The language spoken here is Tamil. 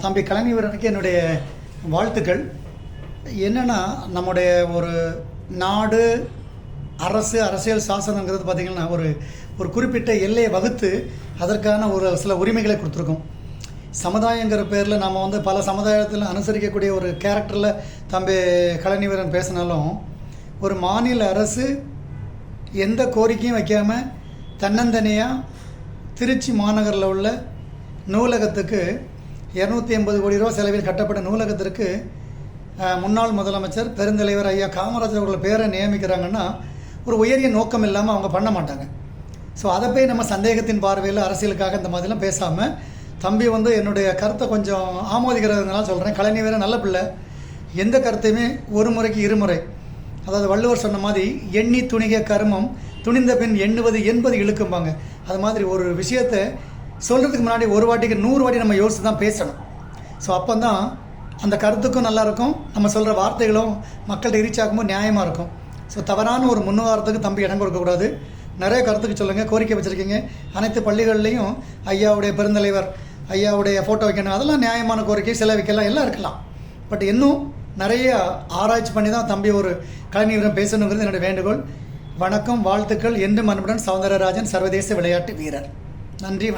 தம்பி கலைஞருக்கு என்னுடைய வாழ்த்துக்கள். என்னென்னா, நம்முடைய ஒரு நாடு, அரசு, அரசியல் சாசனங்கிறது பார்த்திங்கன்னா ஒரு குறிப்பிட்ட எல்லையை வகுத்து அதற்கான ஒரு சில உரிமைகளை கொடுத்துருக்கோம். சமுதாயங்கிற பேரில் நம்ம பல சமுதாயத்தில் அனுசரிக்கக்கூடிய ஒரு கேரக்டரில் தம்பி கலைஞரன் பேசினாலும், ஒரு மாநில அரசு எந்த கோரிக்கையும் வைக்காமல் தன்னந்தனியாக திருச்சி மாநகரில் உள்ள நூலகத்துக்கு 280 கோடி ரூபா செலவில் கட்டப்பட்ட நூலகத்திற்கு முன்னாள் முதலமைச்சர் பெருந்தலைவர் ஐயா காமராஜர் அவர்கள் பேரை நியமிக்கிறாங்கன்னா ஒரு உயரிய நோக்கம் இல்லாமல் அவங்க பண்ண மாட்டாங்க. ஸோ அதை போய் நம்ம சந்தேகத்தின் பார்வையில் அரசியலுக்காக இந்த மாதிரிலாம் பேசாமல், தம்பி என்னுடைய கருத்தை கொஞ்சம் ஆமோதிக்கிறதுனால சொல்கிறேன். கலைஞர் நல்ல பிள்ளை, எந்த கருத்தையுமே ஒரு முறைக்கு இருமுறை, அதாவது வள்ளுவர் சொன்ன மாதிரி எண்ணி துணிக கர்மம் துணிந்த பின் எண்ணுவது என்பது இழுக்கும்பாங்க. அது மாதிரி ஒரு விஷயத்தை சொல்கிறதுக்கு முன்னாடி ஒரு வாட்டிக்கு 100 வாட்டி நம்ம யோசித்து தான் பேசணும். ஸோ அப்போ தான் அந்த கருத்துக்கும் நல்லாயிருக்கும், நம்ம சொல்கிற வார்த்தைகளும் மக்கள்கிட்ட ரீச் ஆகும்போது நியாயமாக இருக்கும். ஸோ தவறான ஒரு முன்னுதாரணத்துக்கு தம்பி இடம் கொடுக்கக்கூடாது. நிறைய கருத்துக்கு சொல்லுங்கள், கோரிக்கை வச்சுருக்கீங்க. அனைத்து பள்ளிகள்லேயும் ஐயாவுடைய பெருந்தலைவர் ஐயாவுடைய ஃபோட்டோ வைக்கணும், அதெல்லாம் நியாயமான கோரிக்கை. சில வைக்கலாம், எல்லாம் இருக்கலாம். பட் இன்னும் நிறைய ஆராய்ச்சி பண்ணி தான் தம்பி ஒரு கலைஞரம் பேசணுங்கிறது என்னுடைய வேண்டுகோள். வணக்கம், வாழ்த்துக்கள். என்றும் அன்புடன் சௌந்தரராஜன், சர்வதேச விளையாட்டு வீரர். நன்றி.